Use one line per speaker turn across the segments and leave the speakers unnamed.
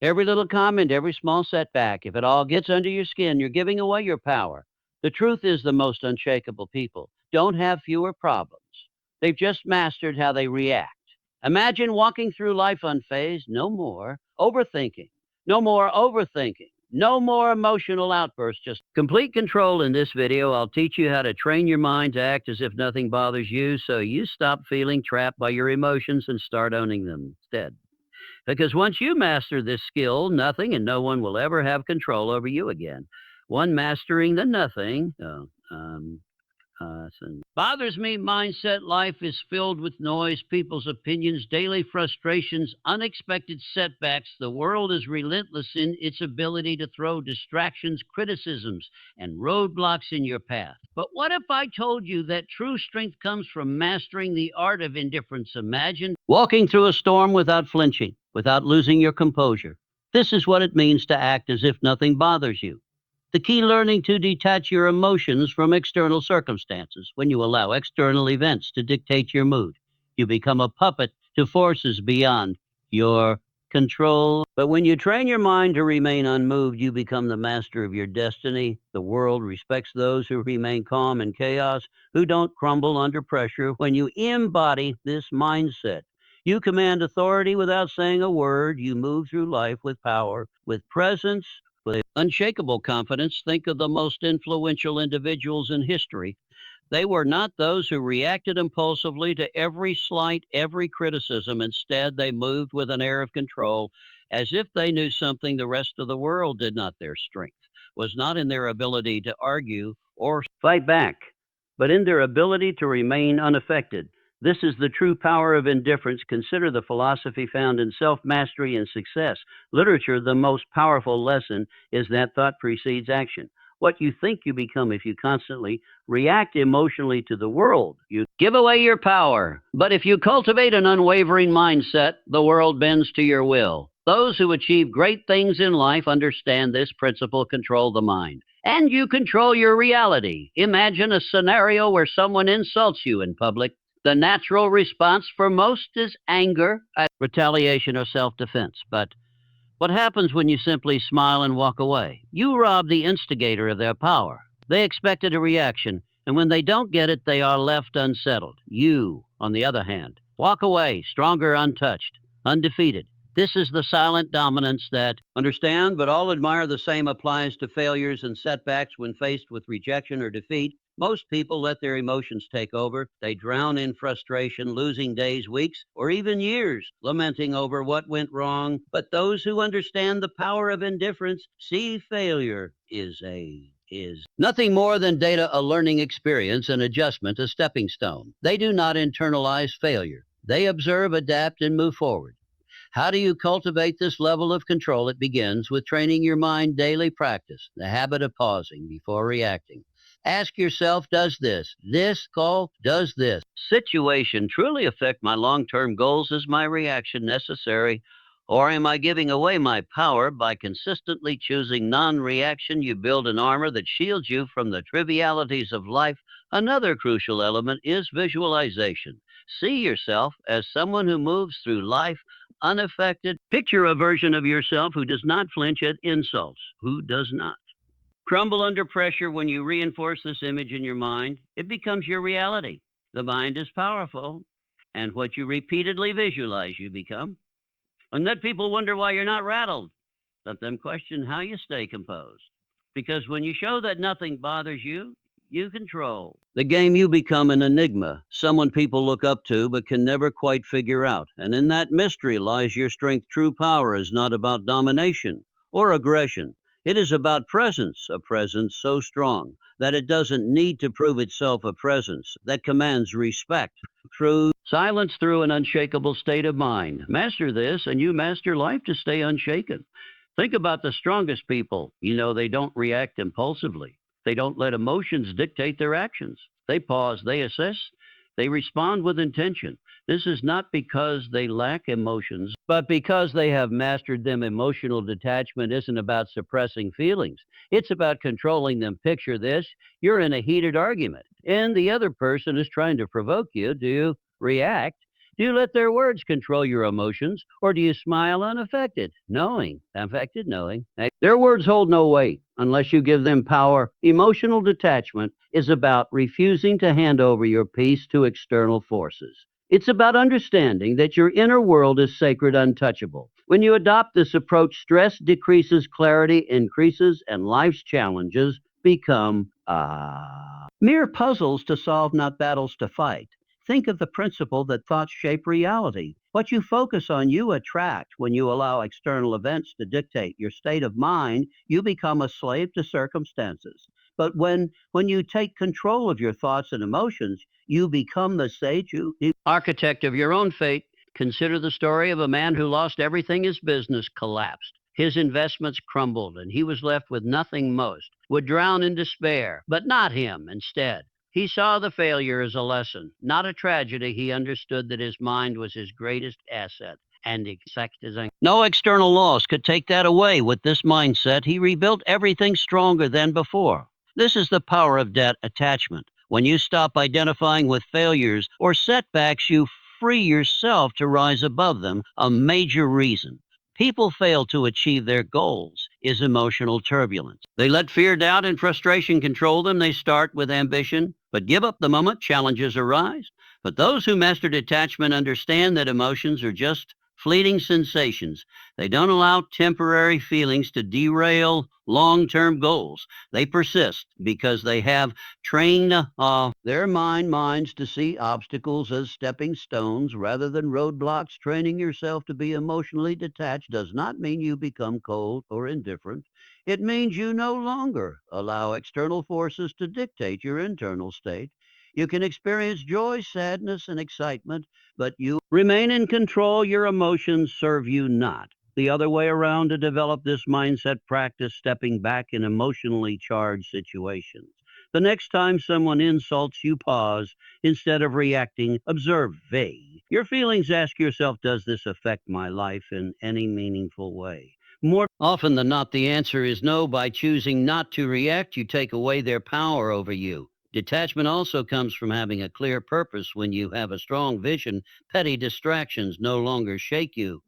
Every little comment, every small setback, if it all gets under your skin, you're giving away your power. The truth is, the most unshakable people don't have fewer problems. They've just mastered how they react. Imagine walking through life unfazed, no more overthinking, no more overthinking, no more emotional outbursts, just complete control. In this video, I'll teach you how to train your mind to act as if nothing bothers you so you stop feeling trapped by your emotions and start owning them instead. Because once you master this skill, nothing and no one will ever have control over you again. One mastering the nothing. Bothers me mindset. Life is filled with noise, people's opinions, daily frustrations, unexpected setbacks. The world is relentless in its ability to throw distractions, criticisms, and roadblocks in your path. But what if I told you that true strength comes from mastering the art of indifference? Imagine walking through a storm without flinching, without losing your composure. This is what it means to act as if nothing bothers you. The key: learning to detach your emotions from external circumstances. When you allow external events to dictate your mood, you become a puppet to forces beyond your control. But when you train your mind to remain unmoved, you become the master of your destiny. The world respects those who remain calm in chaos, who don't crumble under pressure. When you embody this mindset, you command authority without saying a word. You move through life with power, with presence, with unshakable confidence. Think of the most influential individuals in history. They were not those who reacted impulsively to every slight, every criticism. Instead, they moved with an air of control, as if they knew something the rest of the world did not. Their strength was not in their ability to argue or fight back, but in their ability to remain unaffected. This is the true power of indifference. Consider the philosophy found in Self Mastery and Success literature. The most powerful lesson is that thought precedes action. What you think, you become. If you constantly react emotionally to the world, you give away your power. But if you cultivate an unwavering mindset, the world bends to your will. Those who achieve great things in life understand this principle: control the mind. And you control your reality. Imagine a scenario where someone insults you in public. The natural response for most is anger, retaliation, or self defense. But what happens when you simply smile and walk away? You rob the instigator of their power. They expected a reaction, and when they don't get it, they are left unsettled. You, on the other hand, walk away, stronger, untouched, undefeated. This is the silent dominance that, understand, but all admire. The same applies to failures and setbacks. When faced with rejection or defeat, most people let their emotions take over. They drown in frustration, losing days, weeks, or even years, lamenting over what went wrong. But those who understand the power of indifference see failure is nothing more than data, a learning experience, an adjustment, a stepping stone. They do not internalize failure. They observe, adapt, and move forward. How do you cultivate this level of control? It begins with training your mind. Daily practice, the habit of pausing before reacting. Ask yourself, does this call, does this situation truly affect my long-term goals? Is my reaction necessary? Or am I giving away my power? By consistently choosing non-reaction, you build an armor that shields you from the trivialities of life. Another crucial element is visualization. See yourself as someone who moves through life unaffected. Picture a version of yourself who does not flinch at insults, who does not crumble under pressure. When you reinforce this image in your mind, it becomes your reality. The mind is powerful, and what you repeatedly visualize, you become. And let people wonder why you're not rattled. Let them question how you stay composed. Because when you show that nothing bothers you, you control the game. You become an enigma, someone people look up to but can never quite figure out. And in that mystery lies your strength. True power is not about domination or aggression. It is about presence, a presence so strong that it doesn't need to prove itself, a presence that commands respect through silence, through an unshakable state of mind. Master this, and you master life to stay unshaken. Think about the strongest people. They don't react impulsively. They don't let emotions dictate their actions. They pause, they assess, they respond with intention. This is not because they lack emotions, but because they have mastered them. Emotional detachment isn't about suppressing feelings. It's about controlling them. Picture this: you're in a heated argument, and the other person is trying to provoke you. Do you react? Do you let their words control your emotions, or do you smile unaffected, knowing their words hold no weight unless you give them power? Emotional detachment is about refusing to hand over your peace to external forces. It's about understanding that your inner world is sacred, untouchable. When you adopt this approach, stress decreases, clarity increases, and life's challenges become mere puzzles to solve, not battles to fight. Think of the principle that thoughts shape reality. What you focus on, you attract. When you allow external events to dictate your state of mind, you become a slave to circumstances. But when you take control of your thoughts and emotions, you become the sage, you architect of your own fate. Consider the story of a man who lost everything. His business collapsed. His investments crumbled, and he was left with nothing. Most would drown in despair, but not him. Instead, he saw the failure as a lesson, not a tragedy. He understood that his mind was his greatest asset. And no external loss could take that away. With this mindset, he rebuilt everything stronger than before. This is the power of debt attachment. When you stop identifying with failures or setbacks, you free yourself to rise above them. A major reason people fail to achieve their goals is emotional turbulence. They let fear, doubt, and frustration control them. They start with ambition, but give up the moment challenges arise. But those who master detachment understand that emotions are just fleeting sensations. They don't allow temporary feelings to derail long-term goals. They persist because they have trained their minds to see obstacles as stepping stones rather than roadblocks. Training yourself to be emotionally detached does not mean you become cold or indifferent. It means you no longer allow external forces to dictate your internal state. You can experience joy, sadness, and excitement, but you remain in control. Your emotions serve you not. The other way around. To develop this mindset, practice stepping back in emotionally charged situations. The next time someone insults you, pause. Instead of reacting, observe. Vague your feelings. Ask yourself, does this affect my life in any meaningful way? More often than not, the answer is no. By choosing not to react, you take away their power over you. Detachment also comes from having a clear purpose. When you have a strong vision, petty distractions no longer shake you.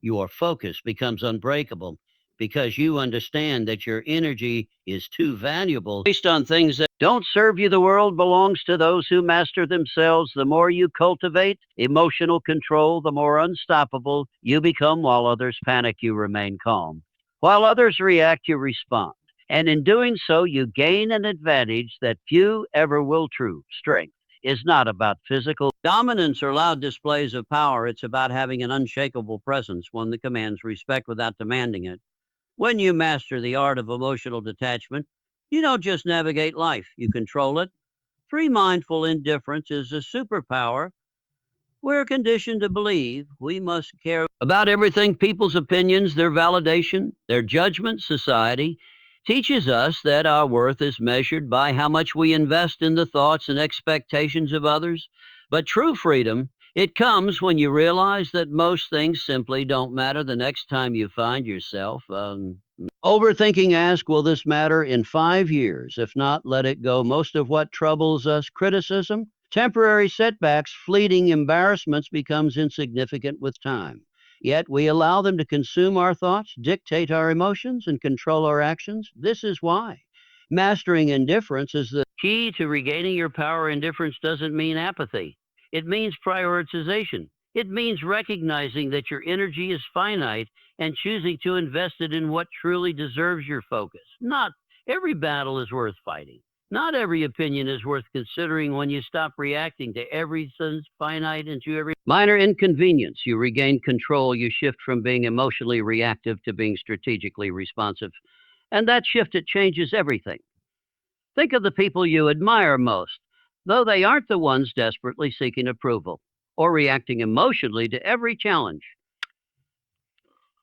Your focus becomes unbreakable because you understand that your energy is too valuable based on things that don't serve you. The world belongs to those who master themselves. The more you cultivate emotional control, the more unstoppable you become. While others panic, you remain calm. While others react, you respond. And in doing so, you gain an advantage that few ever will. True strength is not about physical dominance or loud displays of power. It's about having an unshakable presence, one that commands respect without demanding it. When you master the art of emotional detachment, you don't just navigate life, you control it. Free mindful indifference is a superpower. We're conditioned to believe we must care about everything. People's opinions, their validation, their judgment. Society teaches us that our worth is measured by how much we invest in the thoughts and expectations of others. But true freedom, it comes when you realize that most things simply don't matter. The next time you find yourself overthinking, ask, will this matter in 5 years? If not, let it go. Most of what troubles us, criticism, temporary setbacks, fleeting embarrassments, becomes insignificant with time. Yet we allow them to consume our thoughts, dictate our emotions, and control our actions. This is why mastering indifference is the key to regaining your power. Indifference doesn't mean apathy. It means prioritization. It means recognizing that your energy is finite and choosing to invest it in what truly deserves your focus. Not every battle is worth fighting. Not every opinion is worth considering. When you stop reacting to everything's finite and to every minor inconvenience, you regain control. You shift from being emotionally reactive to being strategically responsive. And that shift, it changes everything. Think of the people you admire most, though they aren't the ones desperately seeking approval or reacting emotionally to every challenge.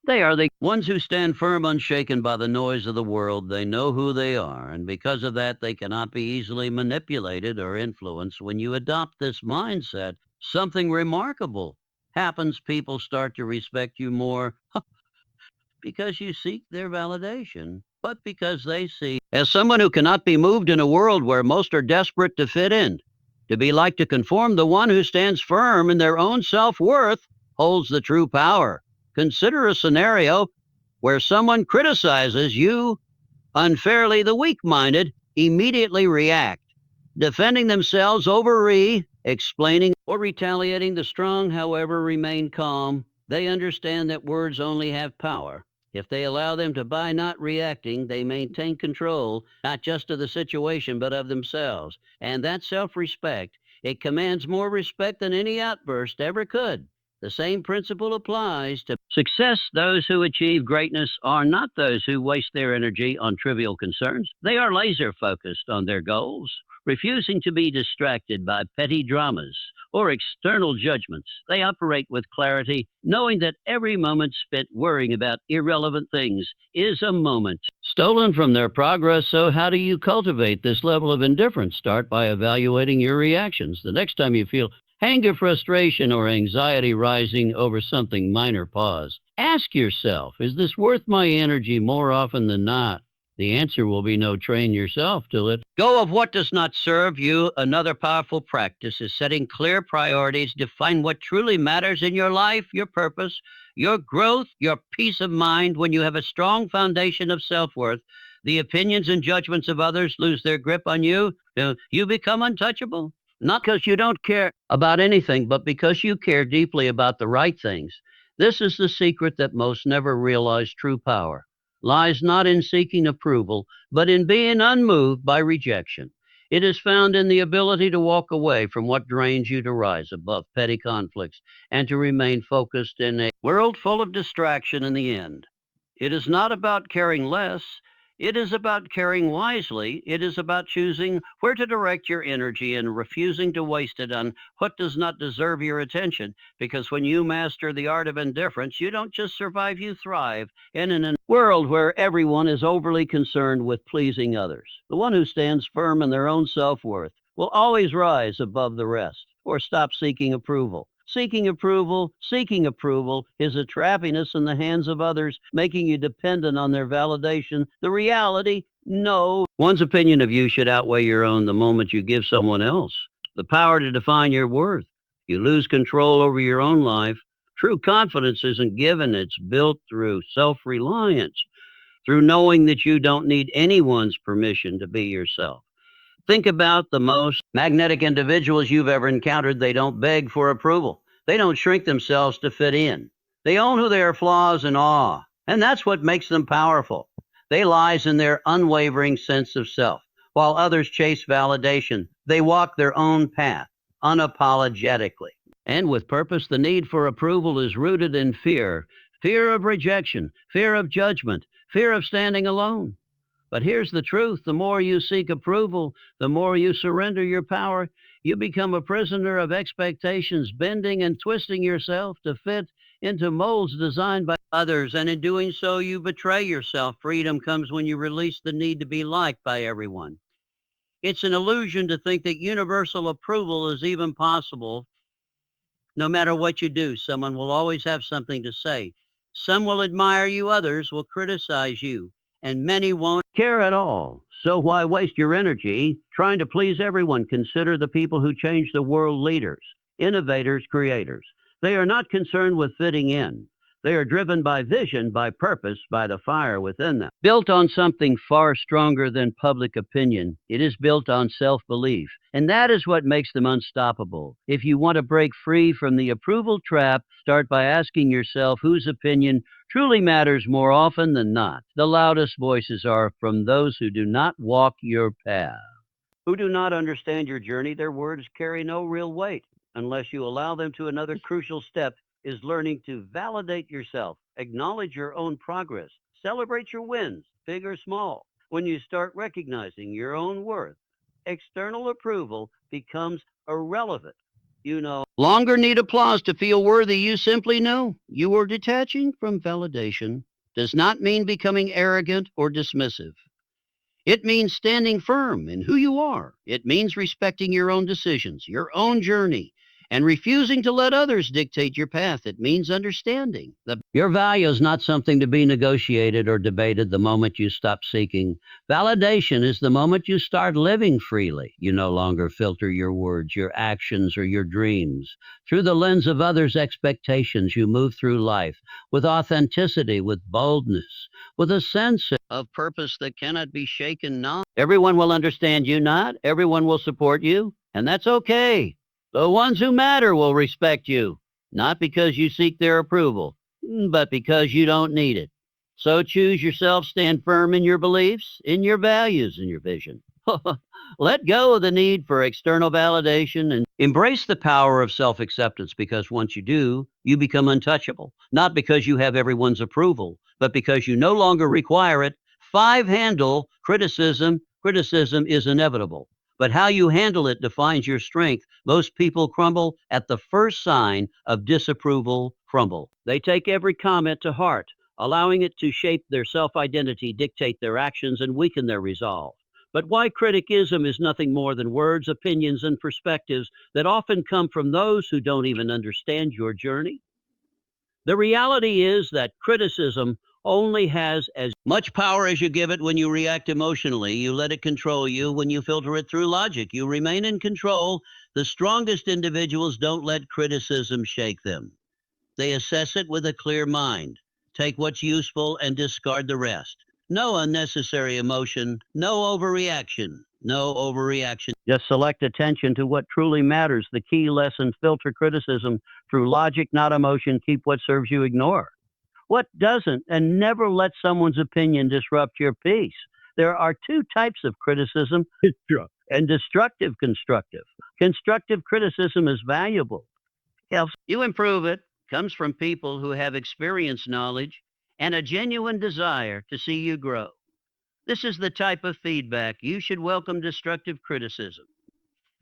They are the ones who stand firm, unshaken by the noise of the world. They know who they are, and because of that, they cannot be easily manipulated or influenced. When you adopt this mindset, something remarkable happens. People start to respect you more because you seek their validation, but because they see as someone who cannot be moved in a world where most are desperate to fit in. To be like to conform, the one who stands firm in their own self-worth holds the true power. Consider a scenario where someone criticizes you unfairly. The weak-minded immediately react, defending themselves, explaining, or retaliating. The strong, however, remain calm. They understand that words only have power. If they allow them to by not reacting, they maintain control, not just of the situation, but of themselves. And that self-respect, it commands more respect than any outburst ever could. The same principle applies to success. Those who achieve greatness are not those who waste their energy on trivial concerns. They are laser focused on their goals, refusing to be distracted by petty dramas or external judgments. They operate with clarity, knowing that every moment spent worrying about irrelevant things is a moment stolen from their progress. So how do you cultivate this level of indifference? Start by evaluating your reactions. The next time you feel anger, frustration, or anxiety rising over something minor, pause. Ask yourself, is this worth my energy? More often than not, the answer will be no. Train yourself to let go of what does not serve you. Another powerful practice is setting clear priorities. Define what truly matters in your life, your purpose, your growth, your peace of mind. When you have a strong foundation of self-worth, the opinions and judgments of others lose their grip on you. You become untouchable. Not because you don't care about anything, but because you care deeply about the right things. This is the secret that most never realize. True power lies not in seeking approval, but in being unmoved by rejection. It is found in the ability to walk away from what drains you, to rise above petty conflicts, and to remain focused in a world full of distraction. In the end, it is not about caring less. It is about caring wisely. It is about choosing where to direct your energy and refusing to waste it on what does not deserve your attention. Because when you master the art of indifference, you don't just survive, you thrive. And in a world where everyone is overly concerned with pleasing others, the one who stands firm in their own self-worth will always rise above the rest, or stop seeking approval. Seeking approval is a trappiness in the hands of others, making you dependent on their validation. The reality, no. One's opinion of you should outweigh your own. The moment you give someone else the power to define your worth, you lose control over your own life. True confidence isn't given, it's built through self-reliance, through knowing that you don't need anyone's permission to be yourself. Think about the most magnetic individuals you've ever encountered. They don't beg for approval. They don't shrink themselves to fit in. They own who they are, flaws and awe. And that's what makes them powerful. They lies in their unwavering sense of self. While others chase validation, they walk their own path unapologetically. And with purpose. The need for approval is rooted in fear. Fear of rejection, fear of judgment, fear of standing alone. But here's the truth. The more you seek approval, the more you surrender your power. You become a prisoner of expectations, bending and twisting yourself to fit into molds designed by others. And in doing so, you betray yourself. Freedom comes when you release the need to be liked by everyone. It's an illusion to think that universal approval is even possible. No matter what you do, someone will always have something to say. Some will admire you, others will criticize you, and many won't care at all. So why waste your energy trying to please everyone? Consider the people who change the world: leaders, innovators, creators. They are not concerned with fitting in. They are driven by vision, by purpose, by the fire within them. Built on something far stronger than public opinion. It is built on self-belief. And that is what makes them unstoppable. If you want to break free from the approval trap, start by asking yourself whose opinion truly matters more often than not. The loudest voices are from those who do not walk your path, who do not understand your journey. Their words carry no real weight unless you allow them to. Another crucial step is learning to validate yourself, acknowledge your own progress, celebrate your wins, big or small. When you start recognizing your own worth, external approval becomes irrelevant. You no longer need applause to feel worthy. You simply know you are. Detaching from validation does not mean becoming arrogant or dismissive. It means standing firm in who you are. It means respecting your own decisions, your own journey, and refusing to let others dictate your path. It means understanding. Your value is not something to be negotiated or debated the moment you stop seeking. Validation is the moment you start living freely. You no longer filter your words, your actions, or your dreams. Through the lens of others' expectations, you move through life with authenticity, with boldness, with a sense of purpose that cannot be shaken. Not everyone will understand you, not everyone will support you, and that's okay. The ones who matter will respect you, not because you seek their approval, but because you don't need it. So choose yourself, stand firm in your beliefs, in your values, in your vision. Let go of the need for external validation and embrace the power of self-acceptance, because once you do, you become untouchable, not because you have everyone's approval, but because you no longer require it. Five, handle criticism. Criticism is inevitable, but how you handle it defines your strength. Most people crumble at the first sign of disapproval. Crumble. They take every comment to heart, allowing it to shape their self-identity, dictate their actions, and weaken their resolve. But why criticism is nothing more than words, opinions, and perspectives that often come from those who don't even understand your journey. The reality is that criticism only has as much power as you give it. When you react emotionally, you let it control you. When you filter it through logic, you remain in control. The strongest individuals don't let criticism shake them. They assess it with a clear mind, take what's useful and discard the rest. No unnecessary emotion, no overreaction, no overreaction. Just select attention to what truly matters. The key lesson: filter criticism through logic, not emotion. Keep what serves you, ignore what doesn't, and never let someone's opinion disrupt your peace. There are two types of criticism: and destructive constructive. Constructive criticism is valuable, helps you improve. It comes from people who have experience, knowledge, and a genuine desire to see you grow. This is the type of feedback you should welcome. Destructive criticism,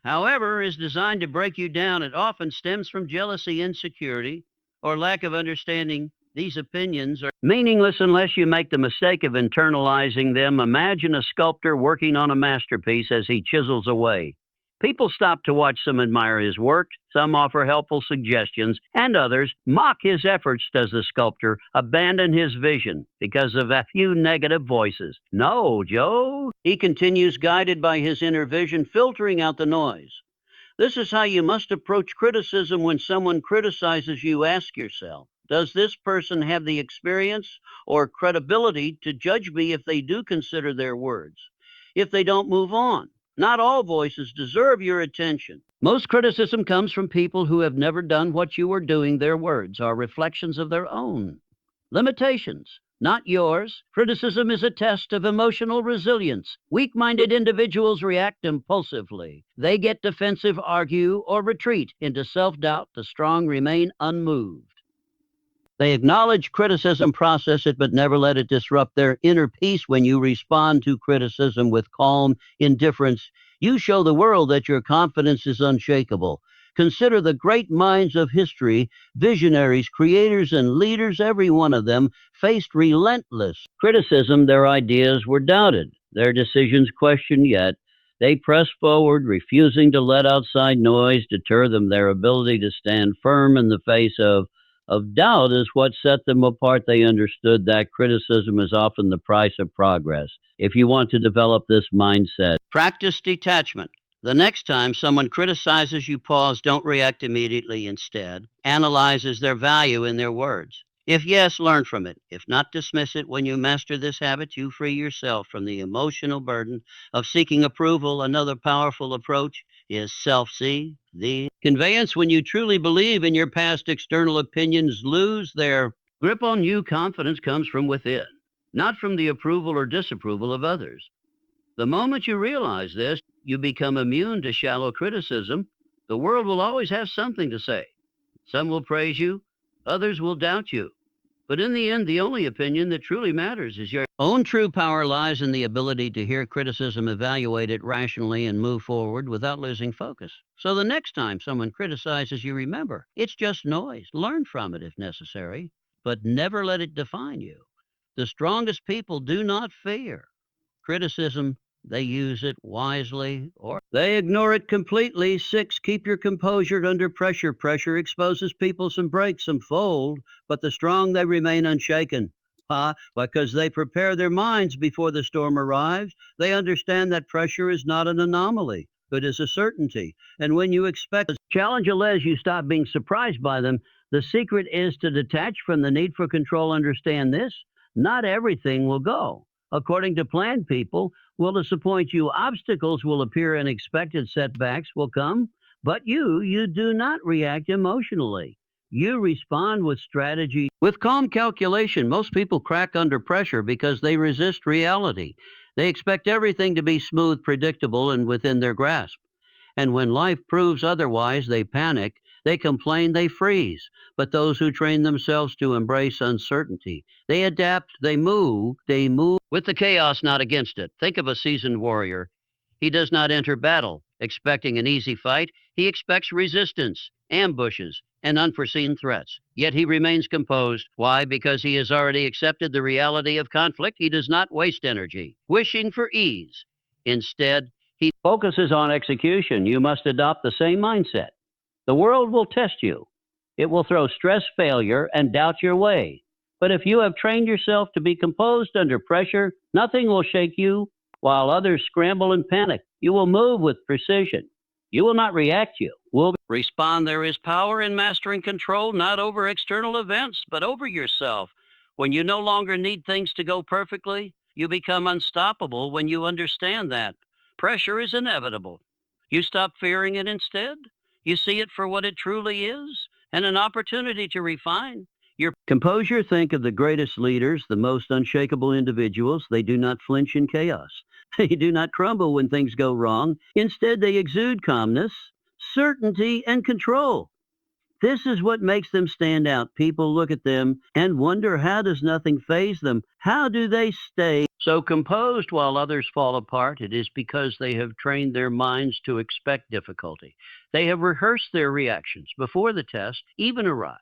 however, is designed to break you down. It often stems from jealousy, insecurity, or lack of understanding. These opinions are meaningless unless you make the mistake of internalizing them. Imagine a sculptor working on a masterpiece as he chisels away. People stop to watch, some admire his work, some offer helpful suggestions, and others mock his efforts. Does the sculptor abandon his vision because of a few negative voices? No, Joe. He continues, guided by his inner vision, filtering out the noise. This is how you must approach criticism. When someone criticizes you, ask yourself, does this person have the experience or credibility to judge me? If they do, consider their words. If they don't, move on. Not all voices deserve your attention. Most criticism comes from people who have never done what you are doing. Their words are reflections of their own limitations, not yours. Criticism is a test of emotional resilience. Weak-minded individuals react impulsively. They get defensive, argue, or retreat into self-doubt. The strong remain unmoved. They acknowledge criticism, process it, but never let it disrupt their inner peace. When you respond to criticism with calm indifference, you show the world that your confidence is unshakable. Consider the great minds of history, visionaries, creators, and leaders. Every one of them faced relentless criticism. Their ideas were doubted, their decisions questioned, yet they pressed forward, refusing to let outside noise deter them. Their ability to stand firm in the face of doubt is what set them apart. They understood that criticism is often the price of progress. If you want to develop this mindset, practice detachment. The next time someone criticizes you, pause. Don't react immediately. Instead, analyze their value in their words. If yes, learn from it. If not, dismiss it. When you master this habit, you free yourself from the emotional burden of seeking approval. Another powerful approach is self-see, the conveyance. When you truly believe in your past, external opinions lose their grip on you. Confidence comes from within, not from the approval or disapproval of others. The moment you realize this, you become immune to shallow criticism. The world will always have something to say. Some will praise you, others will doubt you. But in the end, the only opinion that truly matters is your own. True power lies in the ability to hear criticism, evaluate it rationally, and move forward without losing focus. So the next time someone criticizes you, remember, it's just noise. Learn from it if necessary, but never let it define you. The strongest people do not fear criticism, They use it wisely or they ignore it completely. 6, keep your composure under pressure. Pressure exposes people, some break, some fold, but the strong, they remain unshaken. Because they prepare their minds before the storm arrives. They understand that pressure is not an anomaly, but is a certainty. And when you expect challenges, you stop being surprised by them. The secret is to detach from the need for control. Understand this: not everything will go according to plan. People will disappoint you. Obstacles will appear. Unexpected setbacks will come. But you do not react emotionally. You respond with strategy, with calm calculation. Most people crack under pressure because they resist reality. They expect everything to be smooth, predictable, and within their grasp. And when life proves otherwise, they panic, they complain, they freeze. But those who train themselves to embrace uncertainty, they adapt, they move with the chaos, not against it. Think of a seasoned warrior. He does not enter battle expecting an easy fight. He expects resistance, ambushes, and unforeseen threats. Yet he remains composed. Why? Because he has already accepted the reality of conflict. He does not waste energy wishing for ease. Instead, he focuses on execution. You must adopt the same mindset. The world will test you. It will throw stress, failure, and doubt your way. But if you have trained yourself to be composed under pressure, nothing will shake you while others scramble and panic. You will move with precision. You will not react, you will respond. There is power in mastering control, not over external events, but over yourself. When you no longer need things to go perfectly, you become unstoppable. When you understand that pressure is inevitable, you stop fearing it. Instead, you see it for what it truly is, and an opportunity to refine your composure. Think of the greatest leaders, the most unshakable individuals. They do not flinch in chaos. They do not crumble when things go wrong. Instead, they exude calmness, certainty, and control. This is what makes them stand out. People look at them and wonder, how does nothing faze them? How do they stay so composed while others fall apart? It is because they have trained their minds to expect difficulty. They have rehearsed their reactions before the test even arrives.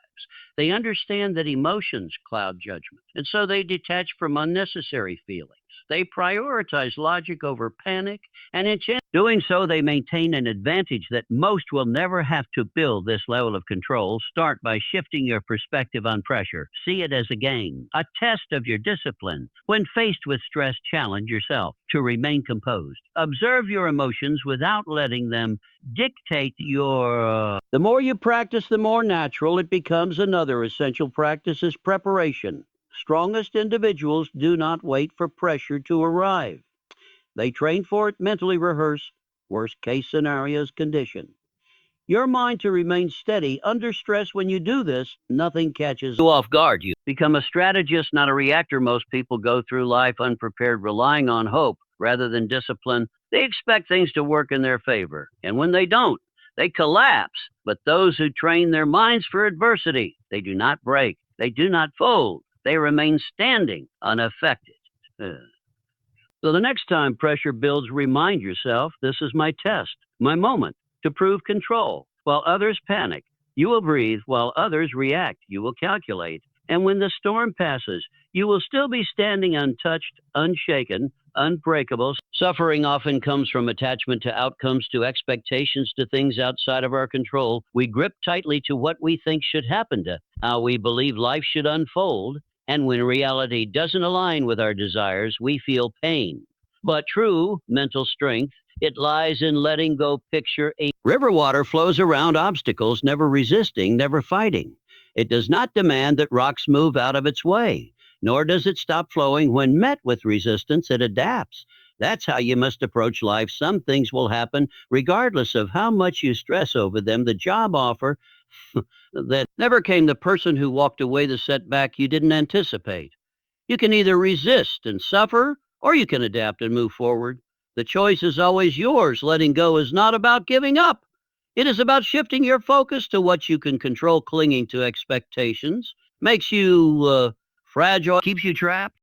They understand that emotions cloud judgment, and so they detach from unnecessary feelings. They prioritize logic over panic, and in doing so, they maintain an advantage that most will never have to. Build this level of control. Start by shifting your perspective on pressure. See it as a game, a test of your discipline. When faced with stress, challenge yourself to remain composed. Observe your emotions without letting them dictate your. The more you practice, the more natural it becomes. Another essential practice is preparation. Strongest individuals do not wait for pressure to arrive. They train for it, mentally rehearse worst case scenarios, condition your mind to remain steady under stress. When you do this, nothing catches you off guard. You become a strategist, not a reactor. Most people go through life unprepared, relying on hope rather than discipline. They expect things to work in their favor, and when they don't, they collapse. But those who train their minds for adversity, they do not break, they do not fold, they remain standing, unaffected. So the next time pressure builds, remind yourself, this is my test, my moment to prove control. While others panic, you will breathe. While others react, you will calculate. And when the storm passes, you will still be standing untouched, unshaken, unbreakable. Suffering often comes from attachment to outcomes, to expectations, to things outside of our control. We grip tightly to what we think should happen, to how we believe life should unfold. And when reality doesn't align with our desires, we feel pain. But true mental strength, it lies in letting go. Picture a river. Water flows around obstacles, never resisting, never fighting. It does not demand that rocks move out of its way, nor does it stop flowing when met with resistance. It adapts. That's how you must approach life. Some things will happen regardless of how much you stress over them. The job offer that never came, the person who walked away, the setback you didn't anticipate. You can either resist and suffer, or you can adapt and move forward. The choice is always yours. Letting go is not about giving up. It is about shifting your focus to what you can control. Clinging to expectations makes you fragile, keeps you trapped.